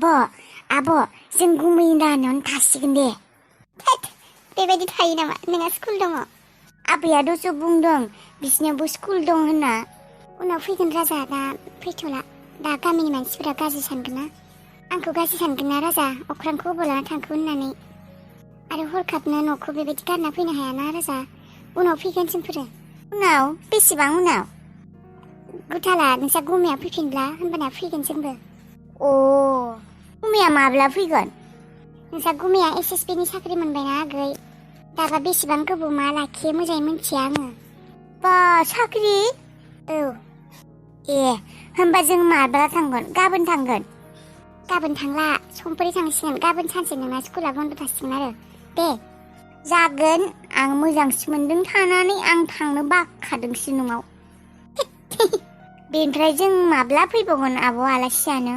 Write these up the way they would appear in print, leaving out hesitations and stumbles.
आब' जों गुमैनि लाहानियावनो थासिगोन दे। थोद बेबायदि थायो नामा? नोंहा स्कुल दङ। आबैया दसे बुंदों बिसिनियावबो स्कुल दं होनना। उनाव फैगोन राजा, दा फैथ'ला। दा गामिनि मानसिफोरा गाज्रि सानगोन ना, आंखौ गाज्रि सानगोन ना राजा, अख्रांखौ अबाव लाना थांखो होननानै। आरो हरखाबनो न'खौ बेबायदि गारना फैनो हायाना राजा। उनाव फैगोन जोंफोरो। उनाव? बेसेबां उनाव? गुथाला नोंसा गुमैया फैफिनब्ला होनबाना फैगोन जोंबो। गुमैया माब्ला फैगोन? नोंसा गुमैया SSB नि साख्रि मोनबायना आगै। दाबा बेसेबां गोबाव मा लाखियो मोजाङै मिथिया आङो। बा साख्रि? औ। ए होमबा जों माब्ला थांगोन? गाबोन थांगोन? गाबोन थांला, समफोरै थांसिगोन। गाबोन सानसे नोंना स्कुला बन्द' थासिगोन आरो दे। जागोन, आं मोजांसो मोनदों थानानै, आं थांनो बाखादोंसो न'आव। बेनिफ्राय जों माब्ला फैबावगोन आब' आलासि जानो?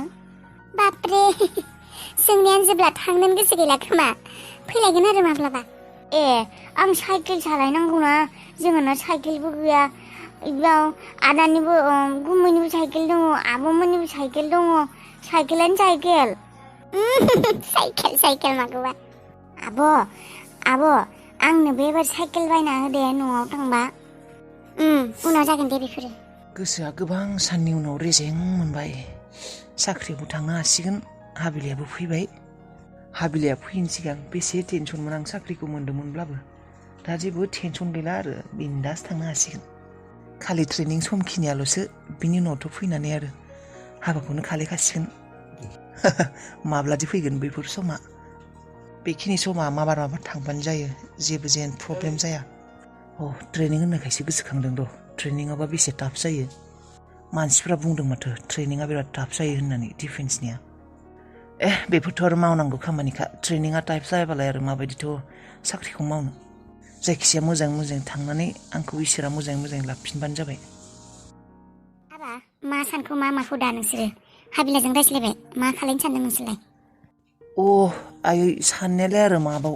बाप्रे सोंनायानो जेब्ला थांनोनो गोसो गैला खोमा। फैलायगोन आरो माब्लाबा। ए आं साइकेल सालायनांगौना, जोंहाना साइकेलबो गैया। बेयाव आदानिबो गुमैनिबो साइकेल दङ, आब'मोननिबो साइकेल दङ। साइकेलानो साइकेल। साइकेल माखौबा। आब' आंनोबो एबार साइकेल बायना होदे न'आव थांबा। उनाव जागोन दे बेफोरो। गोसोआ गोबां साननि उनाव रेजें मोनबाय। साख्रियावबो थांनो हासिगोन, हाबिलायाबो फैबाय। हाबिलाया फैयैनि सिगां बेसे टेनसनमोन आं साख्रिखौ मोन्दोंमोनब्लाबो। दा जेबो टेनसन गैला आरो बिन्दास थांनो हासिगोन। खालि ट्रेनिं समखिनियाल'सो, बिनि उनावथ' फैनानै आरो हाबाखौनो खालायखासिगोन। माब्लादि फैगोन बैफोर समा? बेखिनि समा माबार थांबानो जायो, जेबो जेन प्रब्लेम जाया। ट्रेनिं होननायखायसो गोसोखांदों र', ट्रेनिङाबा बेसे टाफ जायो। मानसिफ्रा बुंदों माथो ट्रेनिङा बिराद टाफ जायो होननानै डिफेन्सनिया। बेफोरथ' आरो मावनांगौ खामानिखा। ट्रेनिङा टाइप जायाबालाय आरो माबायदिथ' साख्रिखौ मावनो। जायखिजाया मोजाङै थांनानै आंखौ इसोरा मोजाङै लाफिनबानो जाबाय। आबा मा सानखौ माखौ दा नोंसोरो? हाबिलाजों रायज्लायबाय? मा खालायनो सानदों नोंसोरलाय? आयै साननायालाय आरो माबाव।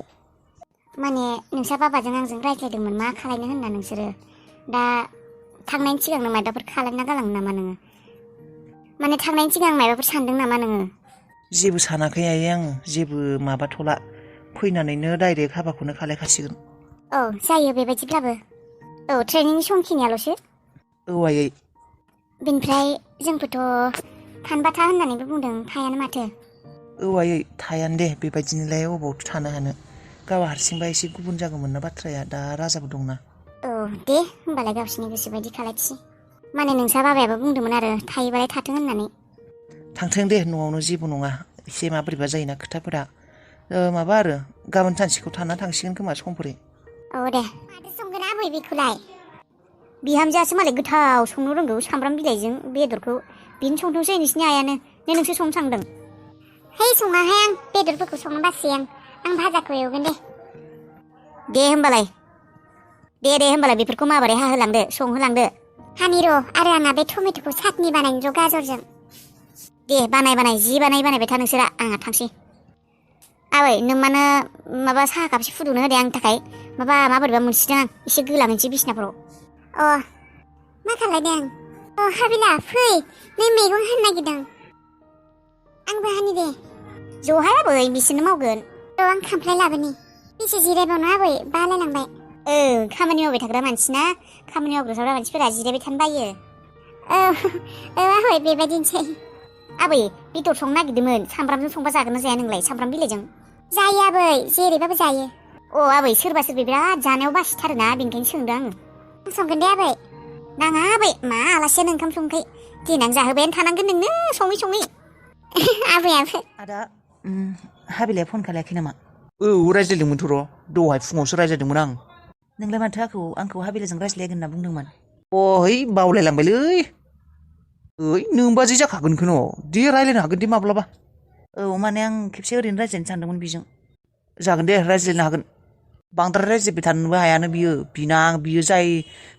माने नोंसा बाबाजों आंजों रायज्लायदोंमोन मा खालायनो होनना नोंसोरो। दा थांनायनि सिगांनो माबाफोर खालामना गालाङो नामा नोङो? माने थांनायनि सिगां माबाफोर सानदों नामा नोङो? जेबो सानाखै आयै, आङो जेबो माबाथ'ला। फैनानैनो डाइरेक्ट हाबाखौनो खालायखासिगोन। जायो बेबायदिब्लाबो। ट्रेनिंनि समखिनियाल'सो। आयै। बेनिफ्राय जोंफोरथ' थानोबा था होननानैबो बुंदों, थायानो माथो। आयै थायानो दे, बेबायदिनोलाय अबावथो थानो हानो। गावहा हारसिंबा एसे गुबुन जागौमोन ना बाथ्राया, दा राजाबो दंना। दे होमबालाय गावसिनि गोसो बायदि खालायथि। माने नोंसा बाबायाबो बुंदोंमोन आरो थायोबालाय थाथों होननानै। थांथों दे, न'आवनो जेबो नङा। एसे माबोरैबा जायोना खोथाफोरा। माबा आरो गाबोन सानसेखौ थाना थांसिगोन खोमा समफोरै। दे। माथो संगोन आबै बेखौलाय? बिहामजोआसो मालाय गोथाव संनो रोंगौ, सामब्राम बिलाइजों बेदरखौ। बिनो संथोंसै नोंसिनि आइयानो, नोंसो संनो थांदों? है सङाहाय आं, बेदरफोरखौ संनो बासै आं भाजाखौ एवगोन दे। दे होमबालाय बेफोरखौ माबोरै हाहोलांदो, संहोलांदो। हानि र', आरो आंहा बे टमेट'खौ साटनि बानायनो र' गाजरजों। दे बानाय जि बानायबाय था नोंसोरा, आंहा थांसै। आबै नोंमानो माबा साहा कापसे फुदुंनो होदे आंनि थाखाय। माबोरैबा मोनसिदों आं, एसे गोलामैनोसै बिसिनाफोराव। मा खालायदों? हाबिला फै, नै मैगं हानो नागिरदों। आंबो हानि दे। जहाय आबै, बिसोरनो मावगोन। आं खामफ्लाय लाबोनि। बेसे जिरायबावनो आबै, बालायलांबाय। खामानि मावबाय थाग्रा मानसि ना, खामानि मावग्रा मानसिफोरा जिरायबाय थानो बायो। आबै बेबायदिनोसै। आबै बेदर संनो नागिरदोंमोन, सामब्रामजों संबा जागोन ना जाया नोंलाय, सामब्राम बिलाइजों? जायो आबै, जेरैबाबो जायो। आबै सोरबा बिराद जानायाव बासिथारोना, बेनिखायनो सोंदों आङो। आं संगोन दे आबै। नाङा आबै, मा आलासियानो ओंखाम संखायो। देनां जाहोबायानो थानांगोन नोंनो सङै। आबैयाबो। आदा हाबिलाया फन खालायाखै नामा? रायज्लायदोंमोनथ' र', दहाय फुङावसो रायज्लायदोंमोन आं। नोंलाय माथो आंखौ हाबिलाजों रायज्लायगोन होनना बुंदोंमोन? बावलायलांबायलै। नोंबाजै जाखागोनखोन', दे रायज्लायनो हागोन दे माब्लाबा। माने आं खेबसे ओरैनो रायज्लायनो सानदोंमोन बिजों। जागोन दे, रायज्लायनो हागोन। बांद्राय रायज्लायबाय थानोबो हायानो बियो जाय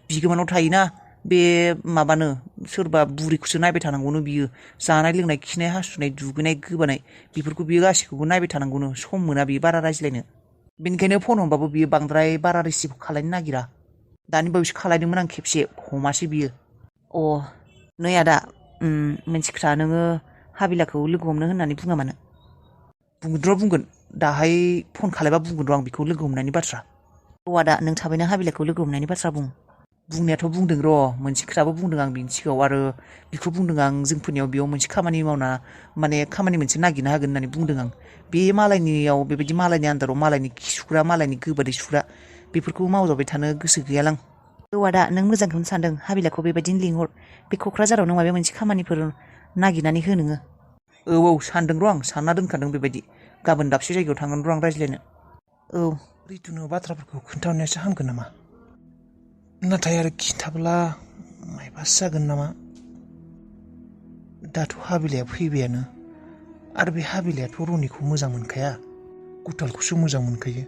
बिगोमानाव थायोना, बे माबानो सोरबा बुरिखौसो नायबाय थानांगौनो बियो। जानाय लोंनाय, खिनाय हासुनाय, दुगैनाय गोबानाय, बेफोरखौ बियो गासैखौबो नायबाय थानांगौनो। सम मोना बियो बारा रायज्लायनो। बेनिखायनो फन हरबाबो बियो बांद्राय बारा रिसिभ खालायनो नागिरा। दानि बावैसो खालायदोंमोन आं खेबसे, हमासै बियो। नै आदा, मोनसे खोथा, नोङो हाबिलाखौ लोगो हमनो होननानै बुङा मानो बुंगोन दाहाय फन खालायबा बुंगोन र' आं बेखौ लोगो हमनायनि बाथ्रा औ आदा नों थाबैनो हाबिलाखौ लोगो हमनायनि बाथ्रा बुंनायाथ' बुंदों र' मोनसे खोथाबो बुंदों आं बिनि सिगाङाव आरो बेखौ बुंदों आं जोंफोरनियाव बेयाव मोनसे खामानि मावना माने खामानि मोनसे नागिरनो हागोन होननानै बुंदों आं बे मालायनियाव बेबायदि मालायनि आन्दाराव मालायनि खि सुग्रा मालायनि गोबादै सुग्रा बेफोरखौ मावजाबाय थानो गोसो गैयालां औ आदा नों मोजांखौनो सानदों हाबिलाखौ बेबायदिनो लिंहर बे क'क्राझाराव नों माबा मोनसे खामानिफोर नागिरनानै हो नोङो औ सानदों र' आं सानना दोनखादों बेबायदि गाबोन दाबसे जायगायाव थांगोन र' आं रायज्लायनो औ रितुनो बाथ्राफोरखौ खोन्थाहरनायासो हामगोन नामा नाथाय आरो खिन्थाब्ला मायबासो जागोन नामा दाथ' हाबिलाया फैबायानो आरो बे हाबिलायाथ' रनिखौ मोजां मोनखाया गुथालखौसो मोजां मोनखायो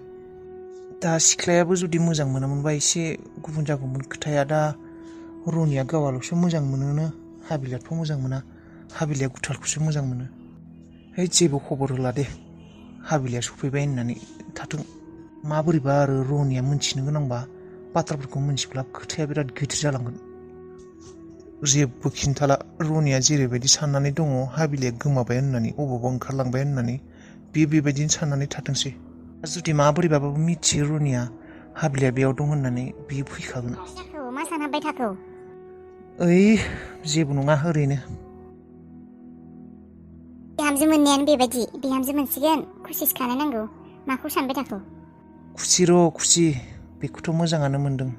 दा सिख्लायाबो जुदि मोजां मोनामोनबा एसे गुबुन जागौमोन खोथाया दा रनिया गावाल'सो मोजां मोनोनो हाबिलायाथ' मोजां मोना हाबिलाया गुथालखौसो मोजां मोनो जेबो खबर होला दे हाबिलाया सफैबाय होननानै थाथों माबोरैबा आरो रनिया मोनथिनो गोनांबा बाथ्राफोरखौ मोनथिब्ला खोथाया बिराद गिदिर जालांगोन जेबो खिन्थाला रनिया जेरैबायदि साननानै दङ हाबिलाया गोमाबाय होननानै अबावबा ओंखारलांबाय होननानै बेबायदिनो साननानै थाथोंसै जुदि माबोरैबाबो मिथियो रनिया हाबिलाया बेयाव दं होननानै बियो फैखागोन मा सानहाबबाय थाखो ओइ जेबो नङा ओरैनो बिहामजो मोननायानो बेबायदि बिहामजो मोनसिगोन खुसिसो खालायनांगौ माखौ सानबाय थाखो खुसि बेखौथ' मोजाङानो मोनदों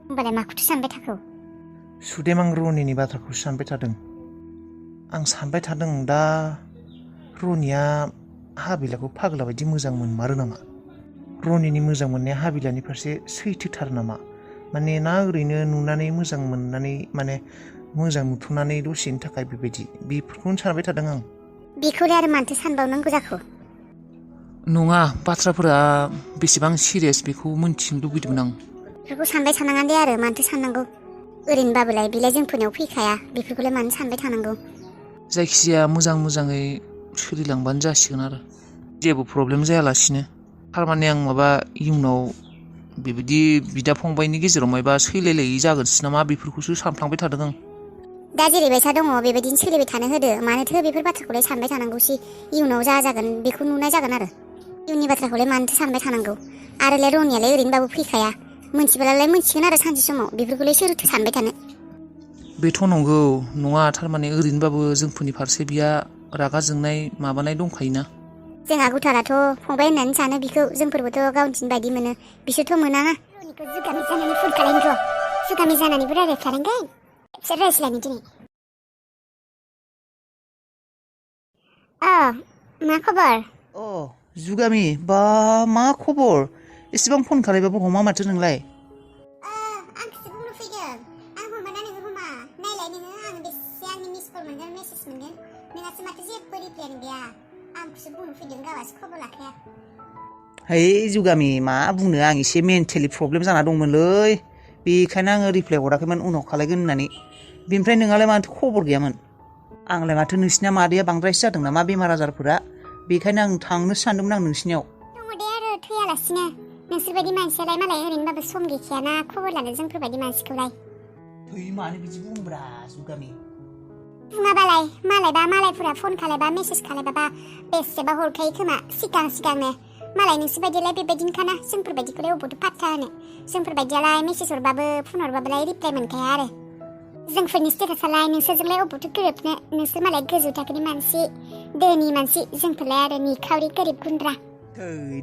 होमबालाय माखौथो सानबाय थाखो सुदेम आं रनिनि बाथ्राखौसो सानबाय थादों आं सानबाय थादों दा रनिया हाबिलाखौ फाग्ला बायदि मोजां मोनमारो नामा रनिनि मोजां मोननाया हाबिलानि फारसे सैथोथार नामा माने ना ओरैनो नुनानै मोजां मोननानै माने मोजां नुथ'नानै दसेनि थाखाय बेफोरखौनो सानबाय थादों आं बेखौलाय आरो मानोथो सानबावनांगौ जाखो नङा बाथ्राफोरा बेसेबां सिरियास बेखौ मोनथिनो लुबैदोंमोन आं बेफोरखौ सानबाय थानाङा दे आरो मानोथो साननांगौ ओरैनोबाबोलाय बेलाय जोंफोरनियाव फैखाया बेफोरखौलाय मानो सानबाय थानांगौ जायखिजाया मोजाङै सोलिलांबानो जासिगोन आरो जेबो प्रब्लेम जायालासिनो थारमाने आं माबा इयुनाव बेबायदि बिदा फंबायनि गेजेराव मायबा सैलायलायि जागोनसो नामा बेफोरखौसो सानफ्लांबाय थादों आं दा जेरैबायसा दङ बेबायदिनो सोलिबाय थानो होदो मानोथो बेफोर बाथ्राखौलाय सानबाय थानांगौसि इयुनाव जा जागोन बेखौ नुनाय जागोन आरो इयुननि बाथ्राखौलाय मानोथो सानबाय थानांगौ आरोलाय रनियालाय ओरैनोबाबो फैखाया मोनथिब्लालाय मोनथिगोन आरो सानसे समाव बेफोरखौलाय सोरथो सानबाय थानो बेथ' नंगौ नङा थारमाने ओरैनोबाबो जोंफोरनि फारसे बिया रागा जोंनाय माबानाय दंखायोना जोंहा गुथाराथ' फंबाय होननानै सानो बिखौ जोंफोरबोथ' गावनिथिं बायदि मोनो बिसोरथ' मोनाना रनिखौ जुगामि जानानै फन खालायनो र' जुगामि जानानैबो रायज्लायखानांगोन खेबसे रायज्लायनो दिनै मा खबर जुगामि बा मा खबर एसेबां फन खालायबाबो हमा माथो नोंलाय आंखौसो बुंनो फैदों आं हमबाना नोङो हमा नायलाय नोङो आं बेसे आंनि मिस कल मोनगोन मेसेज मोनगोन नोंहासो माथो जेबो रिप्लायानो गैया आंखौसो बुंनो फैदों गावासो खबर लाखाया है जुगामि मा बुंनो आं एसे मेन्टेलि प्रब्लेम जाना दंमोनलै बेखायनो आङो रिप्लाय हराखैमोन उनाव खालायगोन होननानै बेनिफ्राय नोंहालाय माथो खबर गैयामोन आंलाय माथो नोंसिना मादैया बांद्रायसो जादों नामा बेमार आजारफोरा बेखायनो आं थांनोसो सानदोंमोन आं नोंसिनियाव दङ दे आरो थैयालासिनो नोंसोरबायदि मानसियालाय मालाय ओरैनोबाबो सम गैखायाना खबर लानो जोंफोरबायदि मानसिखौलाय मानो बिदि बुंब्रा जुगामि बुङाबालाय मालायबा मालायफोरा फन खालायबा मेसेज खालायबाबा बेसेबा हरखायो खोमा सिगांनो मालाय नोंसोरबायदिलाय बेबायदिनोखाना जोंफोरबायदिखौलाय अबावथो पात्ता होनो जोंफोरबायदियालाय मेसेज हरबाबो फन हरबाबोलाय रिप्लाय मोनखाया आरो जोंफोरनि स्टेटासालाय नोंसोरजोंलाय अबावथो गोरोबनो नोंसोर मालाय गोजौ थाखोनि मानसि धोनि मानसि जोंफोरलाय आरो निखावरि गोरिब गुन्द्रा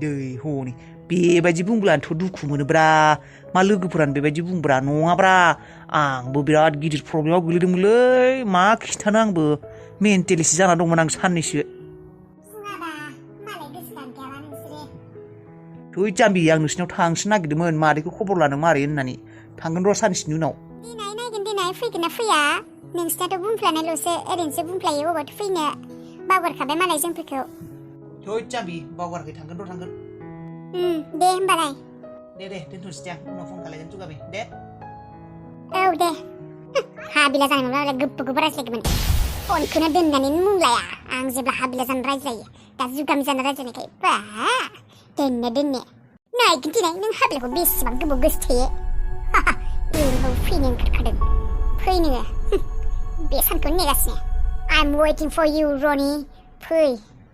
दै हनै बेबायदि बुंब्लानोथ' दुखु मोनोब्रा मा लोगोफोरानो बेबायदि बुंब्रा नङाब्रा आंबो बिराद गिदिर प्रब्लेमाव गोलैदोंमोनलै मा खिन्थानो आंबो मेन्टेलिसो जाना दंमोन आं साननैसो थै जाम्बि आं नोंसिनाव थांसो नागिरदोंमोन मादैखौ खबर लानो मारै होननानै थांगोन र' सानसेनि उनाव देनाय फैगोन ना फैया नोंसिनाथ' बुंफ्लानायल'सो ओरैनोसो बुंफ्लायो अबावथो फैनो बावगारखाबाय मालाय जोंफोरखौ थै जाम्बि बावगाराखै थांगोन र' थांगोन दे होमबालाय दे दोनथ'नोसै दे उनाव फन खालायगोन जुगामि दे औ दे हाबिला जानाय गोब्बो रायज्लायगौमोन फनखौनो दोननानै मुंलाया आं जेब्ला हाबिला जानो रायज्लायो दा जुगामि जानो रायज्लायनायखाय बा दोननो नायगोन दिनै नों हाबिलाखौ बेसेबां गोबाव गोसोथोयो ओरैनो फैनो ओंखारखादों फै नोङो बे सानखौ नेगासिनो I'm waiting for you, Ronnie. फै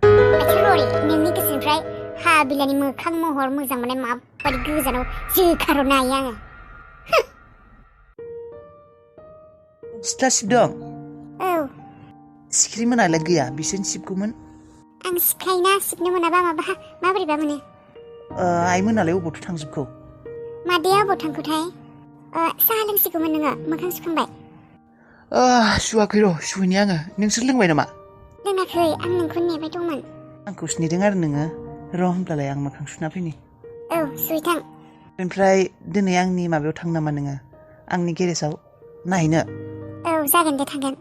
माथो र'नि नोंनि गोसोनिफ्राय हाबिलानि मोखां महर मोजां मोननाय माबायदि गोजानाव जोखारहरनो हायो आङो सिथ्ला सिबदों औ सिखिरि मोनालाय गैया बिसोरनो सिबगौमोन आं सिबखायोना सिबनो मोनाबा माबोरैबा मोनो आइ मोनालाय अबावथो थांजोबखौ मादैया अबाव थांखोथाय साहा लोंसिगौमोन नोङो मोखां सुखांबाय सुवाखै र' सुहैनि आङो नोंसोर लोंबाय नामा लोङाखै आं नोंखौ नेबाय दंमोन आंखौसो नेदों आरो नोङो र' होमब्लालाय आं मोखां सुना फैनि औ सुहैथां ओमफ्राय दिनै आंनि माबायाव थां नामा नोङो आंनि गेरेजाव नायहैनो औ जागोन दे थांगोन